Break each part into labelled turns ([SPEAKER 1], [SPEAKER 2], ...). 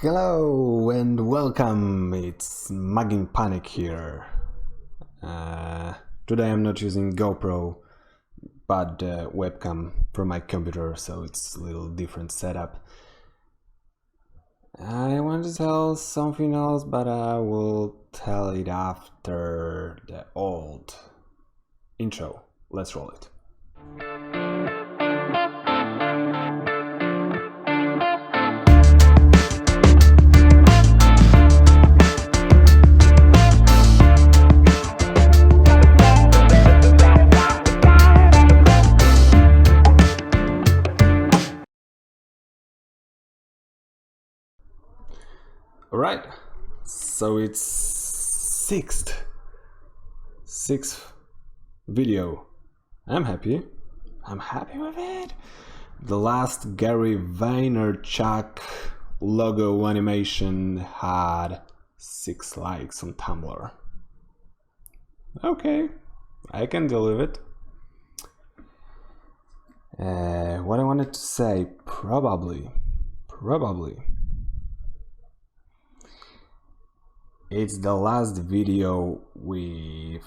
[SPEAKER 1] Hello and welcome, it's Mugging Panic here. Today I'm not using GoPro, but the webcam from my computer, so it's a little different setup. I want to tell something else, but I will tell it after the old intro. Let's roll it. Alright, so it's sixth video. I'm happy with it. The last Gary Vaynerchuk logo animation had 6 likes on Tumblr. Okay, I can deal with it. What I wanted to say, probably it's the last video with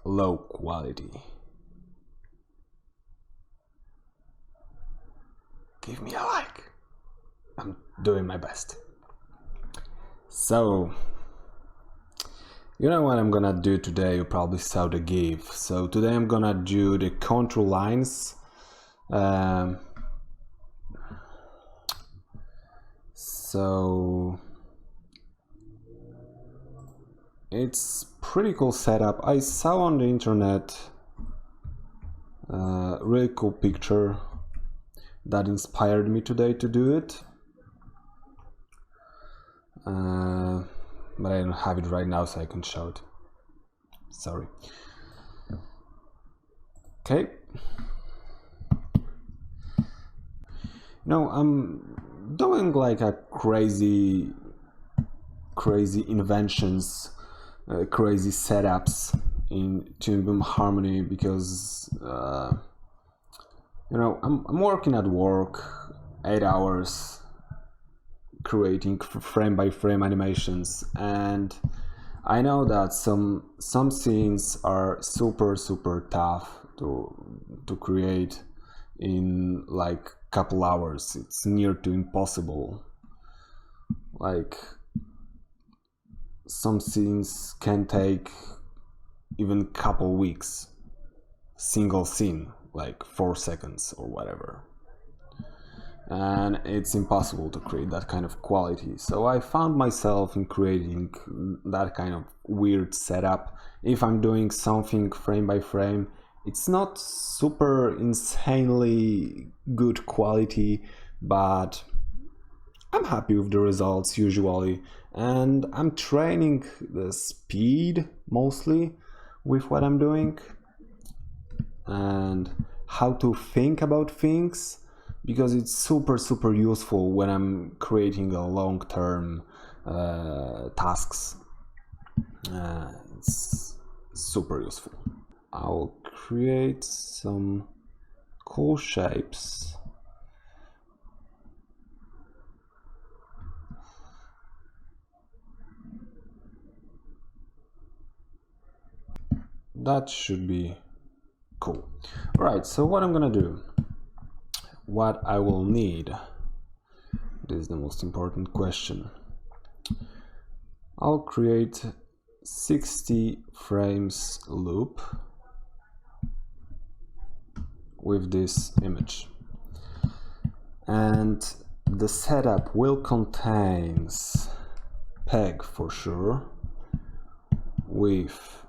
[SPEAKER 1] low quality. Give me a like. I'm doing my best. So, you know what I'm gonna do today? You probably saw the GIF. So today I'm gonna do the contour lines. So it's pretty cool setup. I saw on the internet a really cool picture that inspired me today to do it, but I don't have it right now, so I can show it. Sorry. Okay. No, I'm doing like a crazy inventions, crazy setups in toonboom harmony because you know, I'm working at work 8 hours creating frame by frame animations, and I know that some scenes are super tough to create in like couple hours. It's near to impossible. Like some scenes can take even couple weeks, single scene, like 4 seconds or whatever, and it's impossible to create that kind of quality. So I found myself in creating that kind of weird setup. If I'm doing something frame by frame, it's not super insanely good quality, but I'm happy with the results usually, and I'm training the speed mostly with what I'm doing and how to think about things, because it's super useful when I'm creating a long-term tasks. It's super useful. I'll create some cool shapes. That should be cool. Alright, so what I'm gonna do, what I will need, this is the most important question. I'll create 60 frames loop with this image, and the setup will contain peg for sure with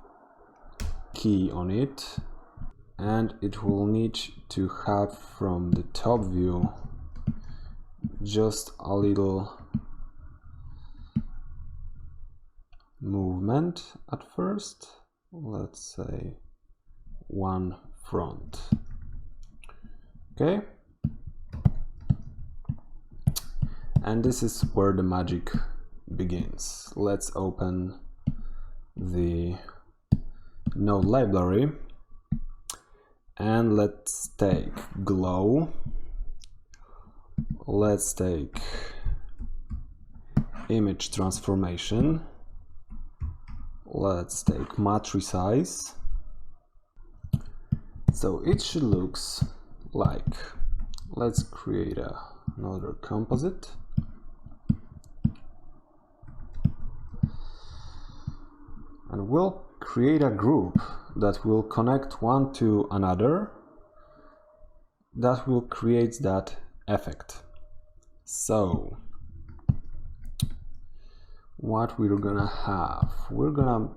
[SPEAKER 1] key on it, and it will need to have from the top view just a little movement at first, let's say one front. Okay, and this is where the magic begins. Let's open the node library and let's take glow, let's take image transformation. Let's take matricize. So it should looks like, let's create another composite. And we'll create a group that will connect one to another, that will create that effect. So what we're gonna have, we're gonna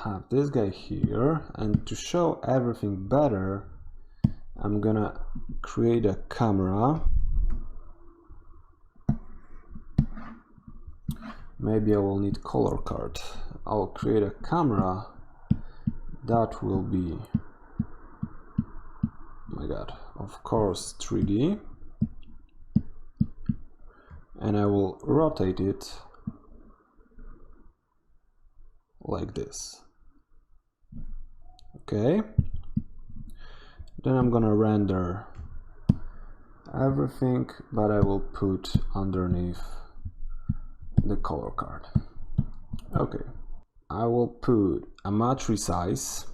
[SPEAKER 1] have this guy here, and to show everything better, I'm gonna create a camera. Maybe I will need color card. I'll create a camera that will be, oh my god, of course 3D, and I will rotate it like this. Okay, then I'm gonna render everything, but I will put underneath the color card. Okay, I will put a matricize,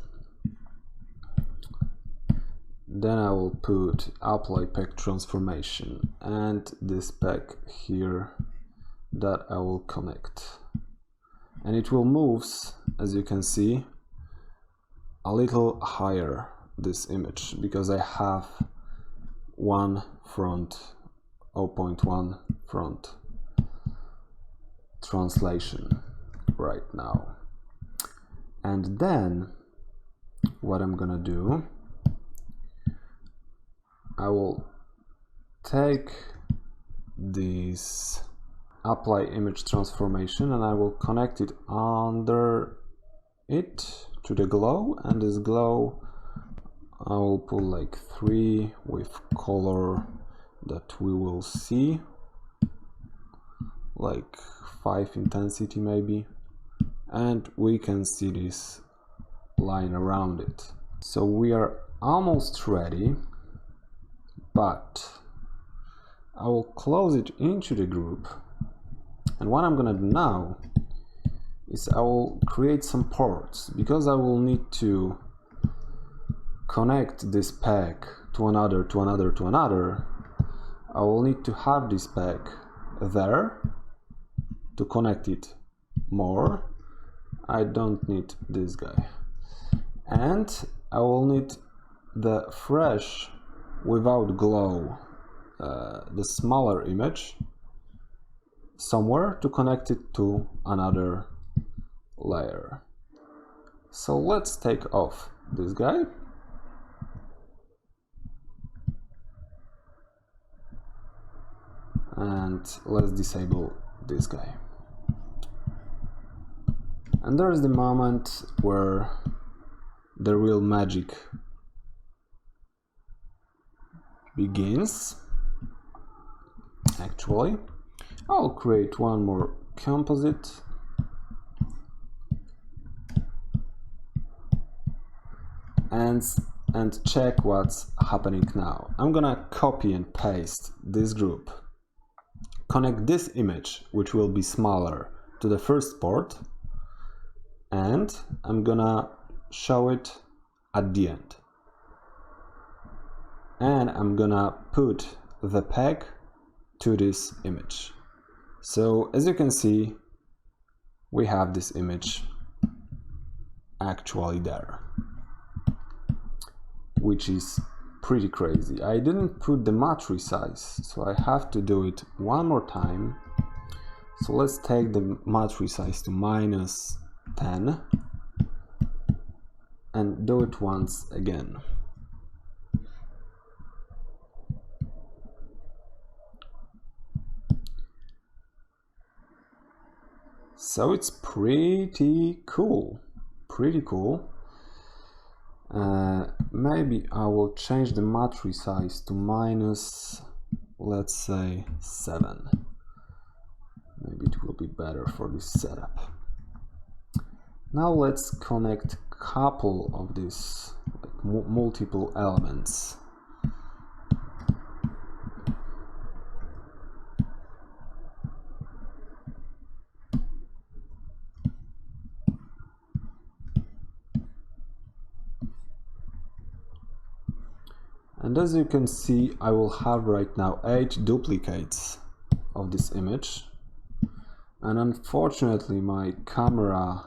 [SPEAKER 1] then I will put apply pack transformation and this pack here that I will connect, and it will move, as you can see, a little higher, this image, because I have 0.1 front translation right now. And then what I'm gonna do, I will take this apply image transformation and I will connect it under it to the glow, and this glow I will put like 3 with color that we will see, like 5 intensity maybe, and we can see this line around it. So we are almost ready, but I will close it into the group, and what I'm gonna do now is I will create some ports, because I will need to connect this pack to another, to another, to another. I will need to have this pack there to connect it more. I don't need this guy, and I will need the fresh without glow, the smaller image, somewhere to connect it to another layer. So let's take off this guy, and let's disable this guy. And there's the moment where the real magic begins. Actually, I'll create one more composite, and check what's happening now. I'm gonna copy and paste this group, connect this image, which will be smaller, to the first port, and I'm gonna show it at the end. And I'm gonna put the pack to this image. So as you can see, we have this image actually there, which is pretty crazy. I didn't put the matricize, so I have to do it one more time. So let's take the matricize to -10 and do it once again. So it's pretty cool, maybe I will change the matricize to let's say 7. Maybe it will be better for this setup. Now let's connect couple of these, like, multiple elements. And as you can see, I will have right now 8 duplicates of this image, and unfortunately my camera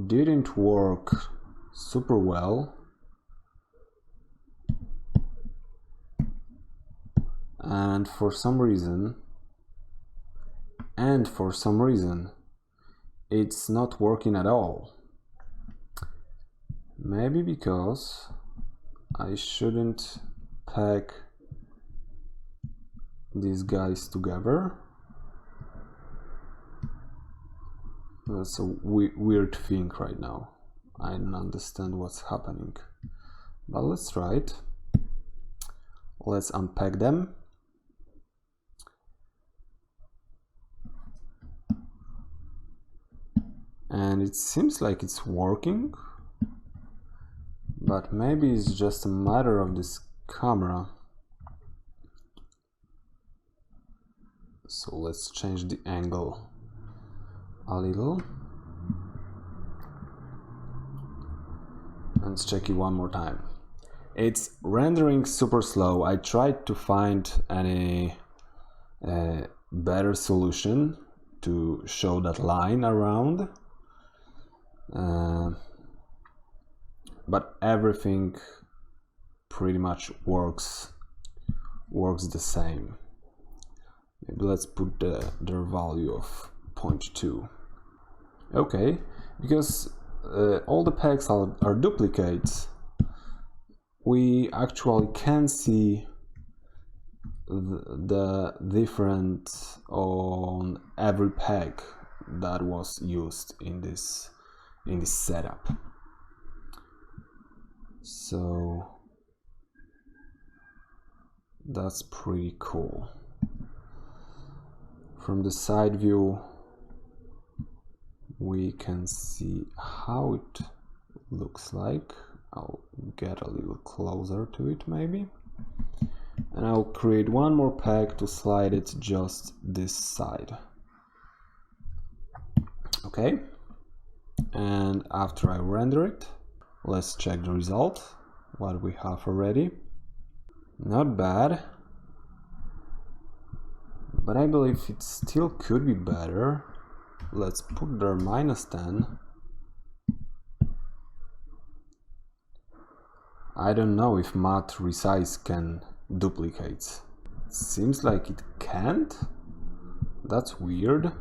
[SPEAKER 1] didn't work super well, and for some reason it's not working at all. Maybe because I shouldn't pack these guys together. That's a weird thing right now. I don't understand what's happening, but let's try it. Let's unpack them. And it seems like it's working, but maybe it's just a matter of this camera. So let's change the angle a little. Let's check it one more time. It's rendering super slow. I tried to find any better solution to show that line around, but everything pretty much works the same. Maybe let's put their value of 0.2. Okay, because all the pegs are duplicates, we actually can see the difference on every peg that was used in this setup. So that's pretty cool. From the side view we can see how it looks like. I'll get a little closer to it maybe, and I'll create one more peg to slide it just this side. Okay, and after I render it, let's check the result, what we have already. Not bad, but I believe it still could be better. Let's put there -10. I don't know if matte resize can duplicate. Seems like it can't. That's weird.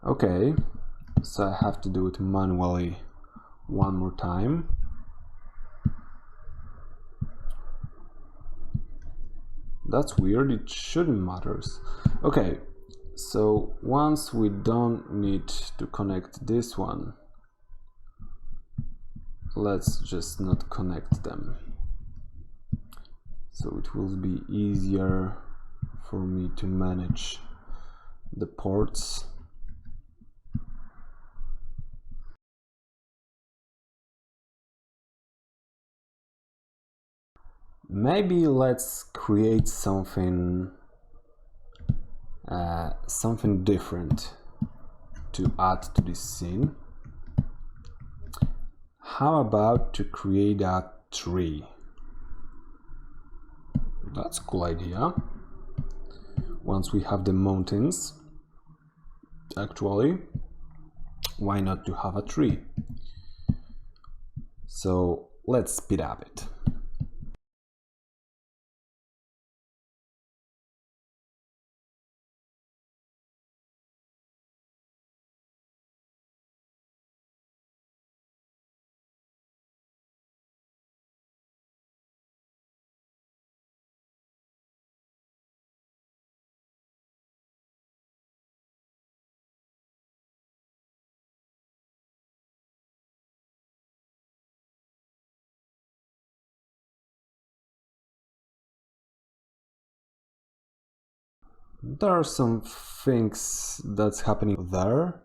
[SPEAKER 1] Okay, so I have to do it manually one more time. That's weird, it shouldn't matter. Okay, so once we don't need to connect this one, let's just not connect them. So it will be easier for me to manage the ports. Maybe let's create something different to add to this scene. How about to create a tree? That's a cool idea. Once we have the mountains, actually, why not to have a tree? So let's speed up it. There are some things that's happening there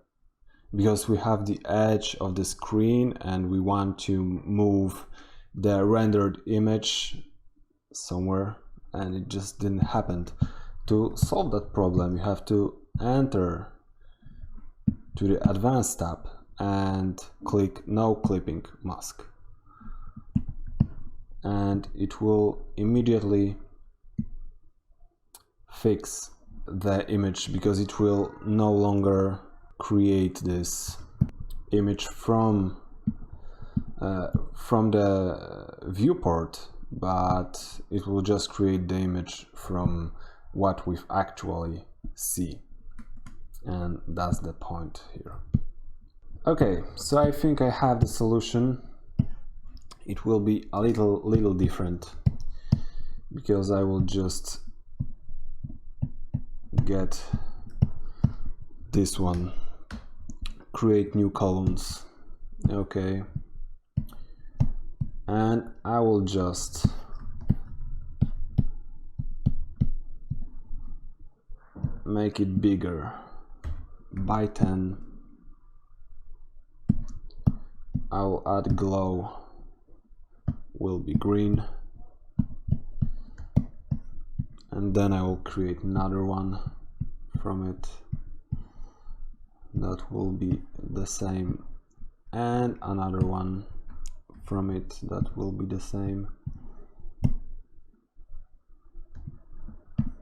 [SPEAKER 1] because we have the edge of the screen and we want to move the rendered image somewhere, and it just didn't happen. To solve that problem, you have to enter to the advanced tab and click no clipping mask, and it will immediately fix the image because it will no longer create this image from the viewport, but it will just create the image from what we actually see, and that's the point here. Okay, so I think I have the solution. It will be a little different because I will just get this one, create new columns. Okay, and I will just make it bigger by 10. I will add glow, will be green, and then I will create another one from it that will be the same, and another one from it that will be the same,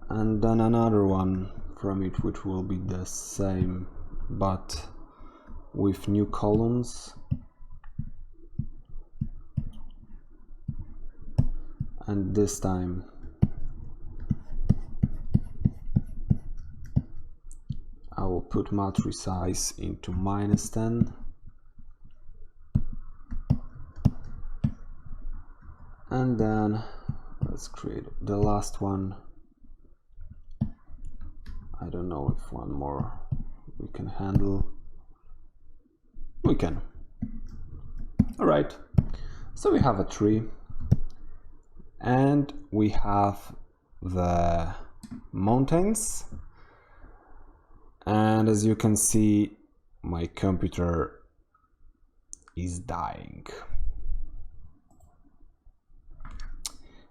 [SPEAKER 1] and then another one from it which will be the same but with new columns, and this time I will put matrix size into -10, and then let's create the last one. I don't know if one more we can handle. We can. All right, so we have a tree and we have the mountains, and as you can see my computer is dying,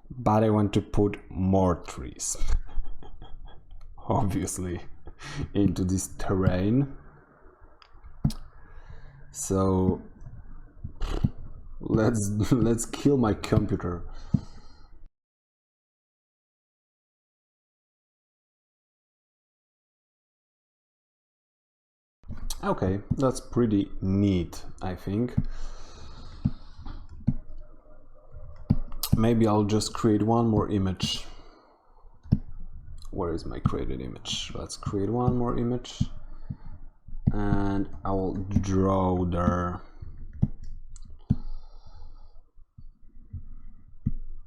[SPEAKER 1] but I want to put more trees obviously into this terrain, so let's kill my computer. Okay, that's pretty neat, I think. Maybe I'll just create one more image. Where is my created image? Let's create one more image, and I will draw there.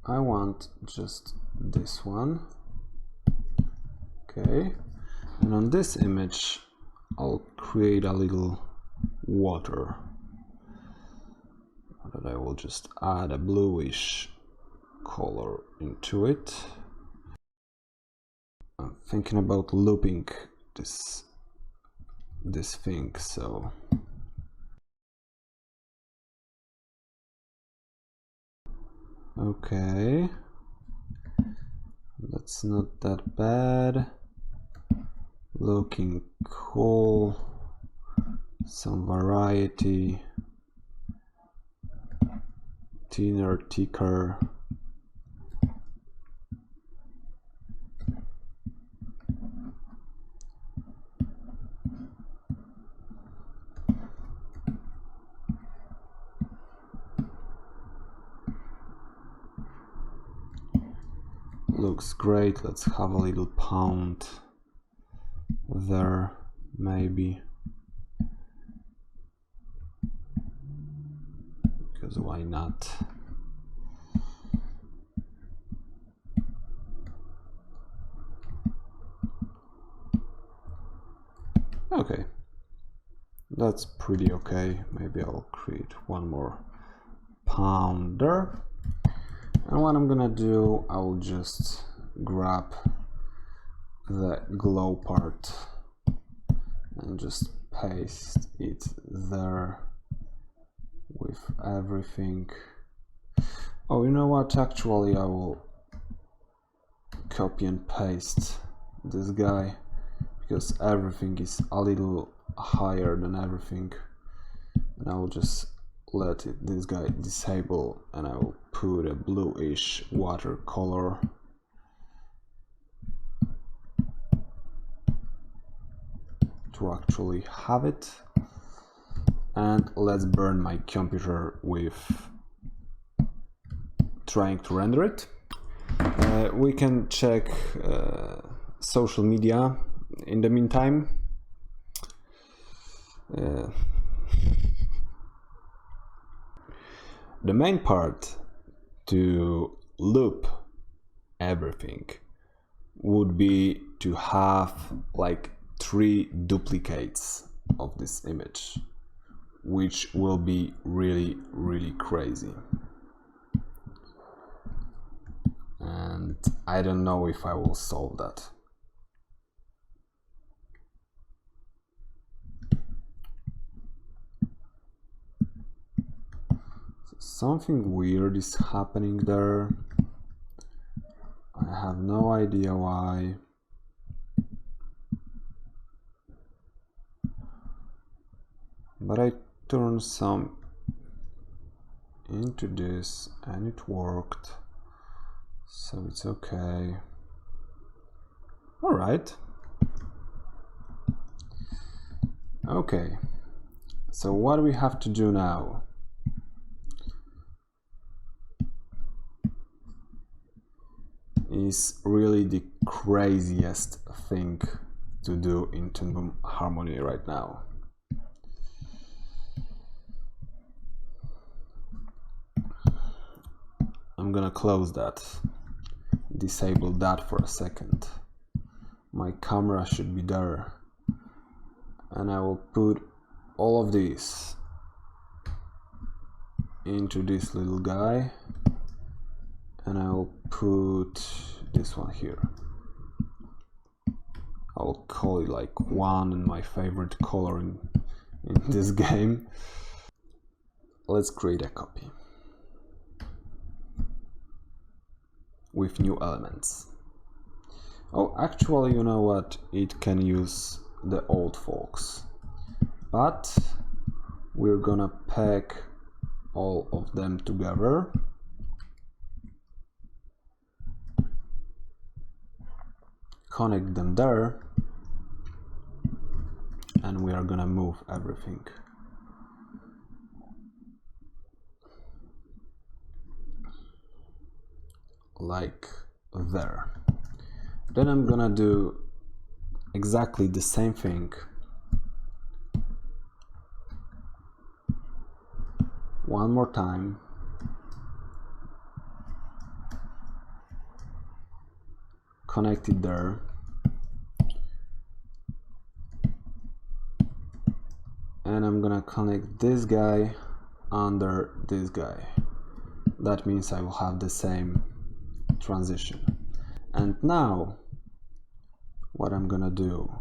[SPEAKER 1] I want just this one. Okay, and on this image I'll create a little water that I will just add a bluish color into it. I'm thinking about looping this thing, so okay, that's not that bad, looking cool, some variety, thinner, thicker. Looks great. Let's have a little pound there, maybe, because why not? Okay, that's pretty okay. Maybe I'll create one more pound there. And what I'm gonna do, I'll just grab the glow part and just paste it there with everything. Oh, you know what? Actually, I will copy and paste this guy because everything is a little higher than everything. and I will just let this guy disable, and I will put a bluish watercolor. To actually have it, and let's burn my computer with trying to render it. We can check social media in the meantime. The main part to loop everything would be to have like 3 duplicates of this image, which will be really crazy. And I don't know if I will solve that. Something weird is happening there. I have no idea why. But I turned some into this and it worked, so it's okay. Alright. Okay, so what do we have to do now? Is really the craziest thing to do in toonboom Harmony right now. I'm gonna close that, disable that for a second. My camera should be there, and I will put all of these into this little guy, and I will put this one here. I'll call it like 1 and my favorite color in this game. Let's create a copy with new elements. Oh, actually, you know what? It can use the old folks, but we're gonna pack all of them together. Connect them there, and we are gonna move everything. Like there. Then I'm gonna do exactly the same thing one more time. Connect it there. And I'm gonna connect this guy under this guy. That means I will have the same transition. And now what I'm gonna do,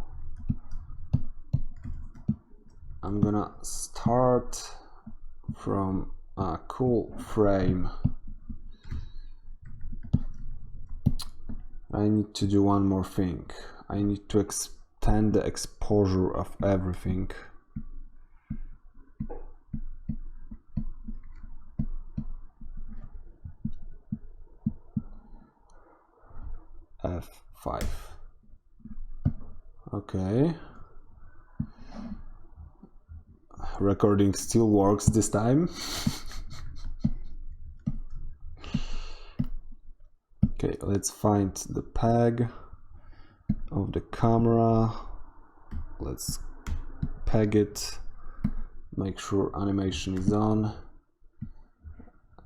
[SPEAKER 1] I'm gonna start from a cool frame. I need to do one more thing. I need to extend the exposure of everything. F5. Okay. Recording still works this time. Okay, let's find the peg of the camera. Let's peg it. Make sure animation is on.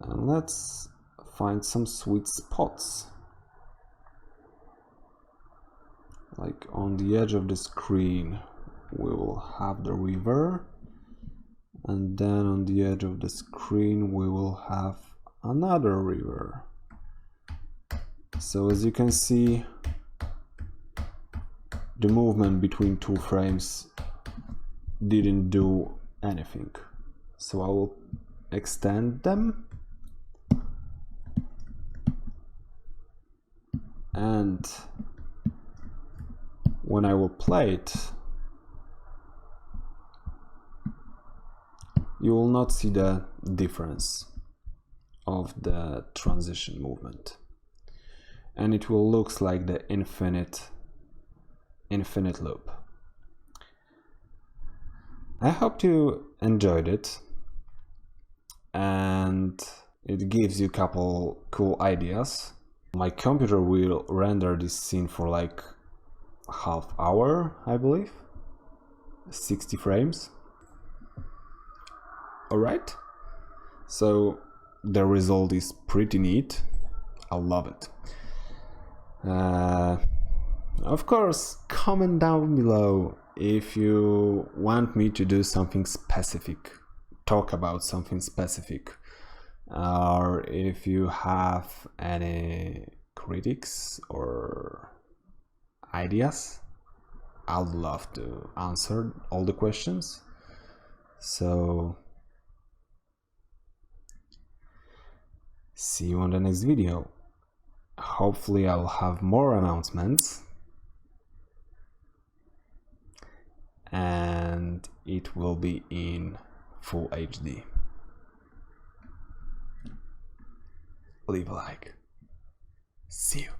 [SPEAKER 1] And let's find some sweet spots. Like on the edge of the screen, we will have the river. And then on the edge of the screen, we will have another river. So as you can see, the movement between 2 frames didn't do anything. So I will extend them. And when I will play it, you will not see the difference of the transition movement, and it will look like the infinite loop. I hope you enjoyed it, and it gives you a couple cool ideas. My computer will render this scene for like half hour, I believe, 60 frames. Alright, so the result is pretty neat. I love it. Of course, comment down below if you want me to do something specific, talk about something specific, or if you have any critics or ideas. I'd love to answer all the questions. So see you on the next video. Hopefully I'll have more announcements, and it will be in full HD. Leave a like. See you.